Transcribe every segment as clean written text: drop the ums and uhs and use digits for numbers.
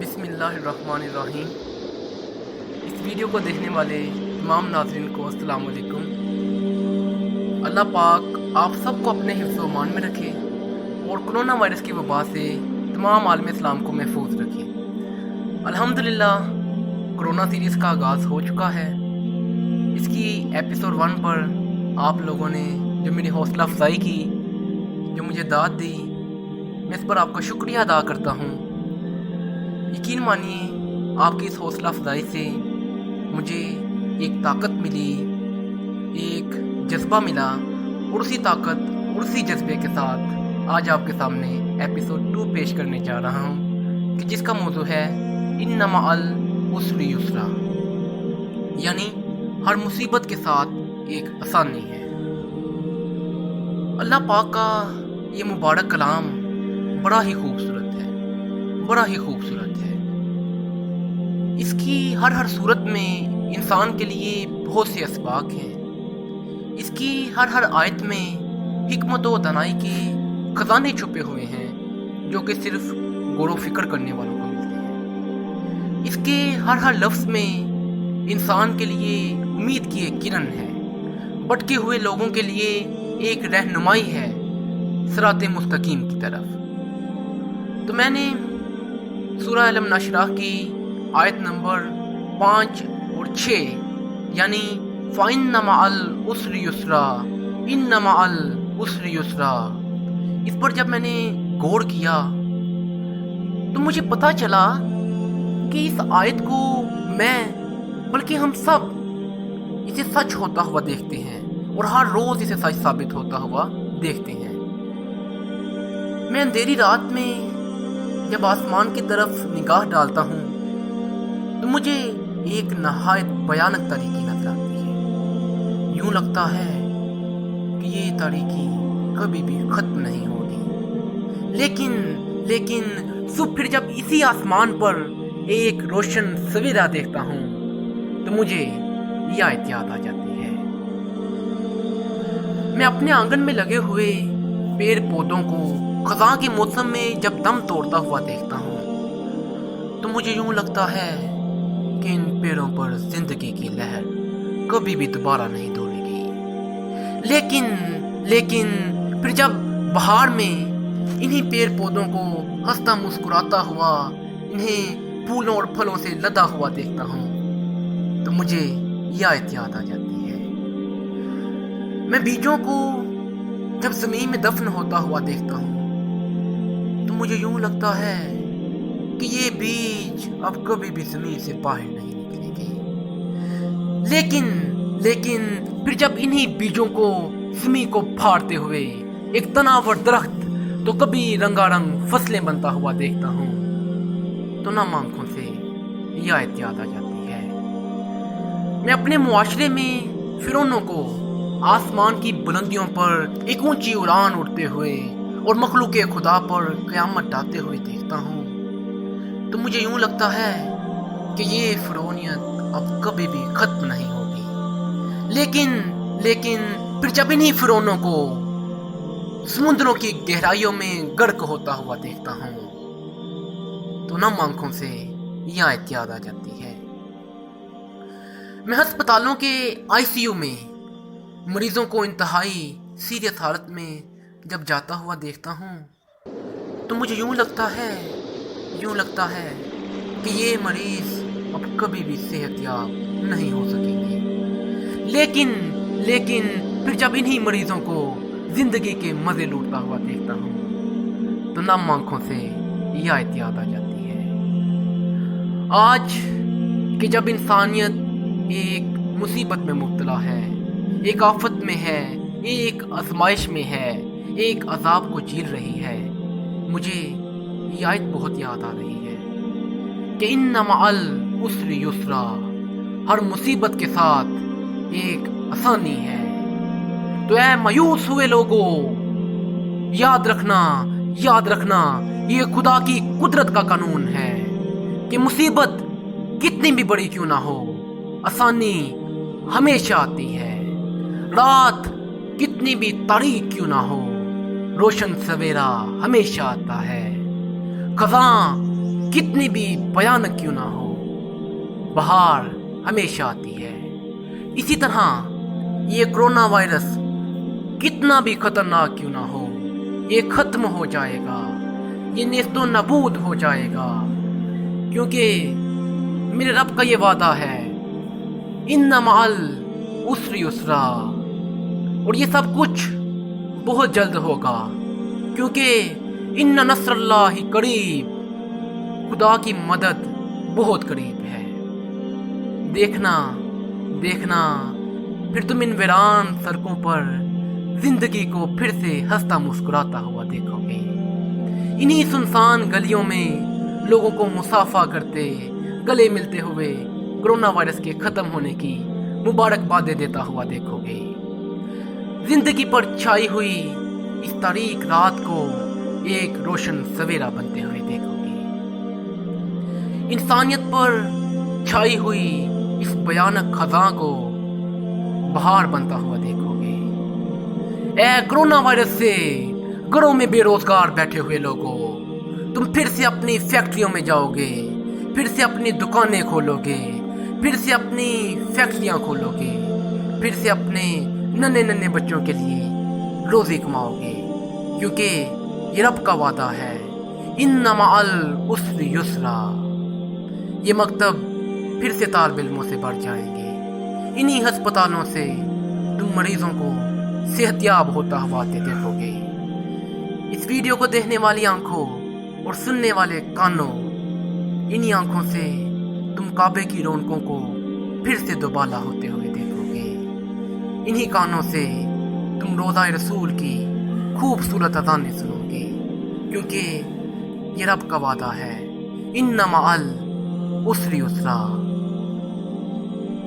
بسم اللہ الرحمن الرحیم۔ اس ویڈیو کو دیکھنے والے تمام ناظرین کو السلام علیکم۔ اللہ پاک آپ سب کو اپنے حفظ و امان میں رکھے اور کرونا وائرس کی وبا سے تمام عالم اسلام کو محفوظ رکھے۔ الحمدللہ کرونا سیریز کا آغاز ہو چکا ہے۔ اس کی ایپیسوڈ 1 پر آپ لوگوں نے جو میری حوصلہ افزائی کی، جو مجھے داد دی، میں اس پر آپ کا شکریہ ادا کرتا ہوں۔ یقین مانیے آپ کی اس حوصلہ افزائی سے مجھے ایک طاقت ملی، ایک جذبہ ملا، اور اسی طاقت اور اسی جذبے کے ساتھ آج آپ کے سامنے ایپیسوڈ 2 پیش کرنے جا رہا ہوں کہ جس کا موضوع ہے ان مع العسر یسرا، یعنی ہر مصیبت کے ساتھ ایک آسانی ہے۔ اللہ پاک کا یہ مبارک کلام بڑا ہی خوبصورت ہے، بڑا ہی خوبصورت ہے۔ اس کی ہر صورت میں انسان کے لیے بہت سے اسباق ہیں۔ اس کی ہر آیت میں حکمت و دانائی کے خزانے چھپے ہوئے ہیں جو کہ صرف غور و فکر کرنے والوں کو ملتے ہیں۔ اس کے ہر لفظ میں انسان کے لیے امید کی ایک کرن ہے، بھٹکے ہوئے لوگوں کے لیے ایک رہنمائی ہے صراط مستقیم کی طرف۔ تو میں نے سورہ علم نشرح کی آیت نمبر 5 اور 6 یعنی فَإِنَّ مَعَ الْعُسْرِ يُسْرًا إِنَّ مَعَ الْعُسْرِ يُسْرًا، اس پر جب میں نے غور کیا تو مجھے پتہ چلا کہ اس آیت کو میں بلکہ ہم سب اسے سچ ہوتا ہوا دیکھتے ہیں اور ہر روز اسے سچ ثابت ہوتا ہوا دیکھتے ہیں۔ میں اندھیری رات میں جب آسمان کی طرف نگاہ ڈالتا ہوں تو مجھے ایک نہایت بھیانک تاریکی نظر آتی ہے۔ یوں لگتا ہے کہ یہ تاریکی کبھی بھی ختم نہیں ہوگی، لیکن صبح پھر جب اسی آسمان پر ایک روشن سویرا دیکھتا ہوں تو مجھے یہ آیت یاد آ جاتی ہے۔ میں اپنے آنگن میں لگے ہوئے پیڑ پودوں کو خزاں کے موسم میں جب دم توڑتا ہوا دیکھتا ہوں تو مجھے یوں لگتا ہے کہ ان پیڑوں پر زندگی کی لہر کبھی بھی دوبارہ نہیں دوڑے گی۔ لیکن پھر جب بہار میں انہی پیڑ پودوں کو ہنستا مسکراتا ہوا، انہیں پھولوں اور پھلوں سے لدا ہوا دیکھتا ہوں تو مجھے یہ آیت یاد آ جاتی ہے۔ میں بیجوں کو جب زمین میں دفن ہوتا ہوا دیکھتا ہوں تو مجھے یوں لگتا ہے کہ یہ بیج اب کبھی بھی زمین سے باہر نہیں نکلے گی۔ لیکن پھر جب انہی بیجوں کو زمین کو پھاڑتے ہوئے ایک تناور درخت تو کبھی رنگا رنگ فصلیں بنتا ہوا دیکھتا ہوں تو نم آنکھوں سے یہ آیت یاد آ جاتی ہے۔ میں اپنے معاشرے میں فرعونوں کو آسمان کی بلندیوں پر ایک اونچی اڑان اڑتے ہوئے اور مخلوق خدا پر قیامت ڈالتے ہوئے دیکھتا ہوں تو مجھے یوں لگتا ہے کہ یہ فرعونیت اب کبھی بھی ختم نہیں ہوگی۔ لیکن پھر جب انہی فرعونوں کو سمندروں کی گہرائیوں میں غرق ہوتا ہوا دیکھتا ہوں تو نم آنکھوں سے یہ آیت یاد آ جاتی ہے۔ میں ہسپتالوں کے ICU میں مریضوں کو انتہائی سیریس حالت میں جب جاتا ہوا دیکھتا ہوں تو مجھے یوں لگتا ہے کہ یہ مریض اب کبھی بھی صحت یاب نہیں ہو سکیں گے۔ لیکن پھر جب انہی مریضوں کو زندگی کے مزے لوٹتا ہوا دیکھتا ہوں تو نم آنکھوں سے یہ آیت یاد آ جاتی ہے۔ آج کہ جب انسانیت ایک مصیبت میں مبتلا ہے، ایک آفت میں ہے، ایک آزمائش میں ہے، ایک عذاب کو جھیل رہی ہے، مجھے یہ آیت بہت یاد آ رہی ہے کہ ان مع العسر یسرا، ہر مصیبت کے ساتھ ایک آسانی ہے۔ تو اے مایوس ہوئے لوگو، یاد رکھنا یہ خدا کی قدرت کا قانون ہے کہ مصیبت کتنی بھی بڑی کیوں نہ ہو، آسانی ہمیشہ آتی ہے۔ رات کتنی بھی تاریک کیوں نہ ہو، روشن سویرا ہمیشہ آتا ہے۔ خزاں کتنی بھی بھیانک کیوں نہ ہو، بہار ہمیشہ آتی ہے۔ اسی طرح یہ کرونا وائرس کتنا بھی خطرناک کیوں نہ ہو، یہ ختم ہو جائے گا، یہ نیست و نابود ہو جائے گا، کیونکہ میرے رب کا یہ وعدہ ہے، ان مع العسر یسرا، اور یہ سب کچھ بہت جلد ہوگا، کیونکہ ان نصر اللہ قریب، خدا کی مدد بہت قریب ہے۔ دیکھنا پھر تم ان ویران سڑکوں پر زندگی کو پھر سے ہنستا مسکراتا ہوا دیکھو گے، انہی سنسان گلیوں میں لوگوں کو مصافحہ کرتے، گلے ملتے ہوئے کرونا وائرس کے ختم ہونے کی مبارکبادیں دیتا ہوا دیکھو گے، زندگی پر چھائی ہوئی اس تاریک رات کو ایک روشن سویرا بنتے ہوئے دیکھو گے، انسانیت پر چھائی ہوئی اس بھیانک خزاں کو بہار بنتا ہوا دیکھو گے۔ اے کرونا وائرس سے گھروں میں بے روزگار بیٹھے ہوئے لوگوں، تم پھر سے اپنی فیکٹریوں میں جاؤ گے، پھر سے اپنی دکانیں کھولو گے، پھر سے اپنی فیکٹریاں کھولو گے، پھر سے اپنے ننھے بچوں کے لیے روزی کماؤ گے، کیونکہ یہ رب کا وعدہ ہے، ان مع العسر یسرا۔ یہ مکتب پھر سے طالب علموں سے بڑھ جائیں گے، انہی ہسپتالوں سے تم مریضوں کو صحت یاب ہوتا ہوا دیکھو گے۔ اس ویڈیو کو دیکھنے والی آنکھوں اور سننے والے کانوں، انہی آنکھوں سے تم کعبے کی رونقوں کو پھر سے دوبالا ہوتے ہوئے دیکھو گے، انہی کانوں سے تم روضہ رسول کی خوبصورت اذانیں سنو گے، کیونکہ یہ رب کا وعدہ ہے، ان مع العسر یسرا۔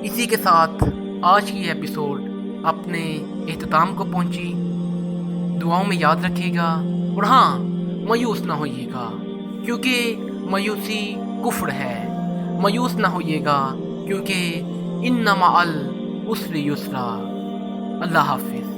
اسی کے ساتھ آج کی ایپیسوڈ اپنے اختتام کو پہنچی، دعاؤں میں یاد رکھیے گا، اور ہاں مایوس نہ ہوئیے گا، کیونکہ مایوسی کفر ہے، مایوس نہ ہوئیے گا، کیونکہ ان مع العسر یسرا۔ اللہ حافظ۔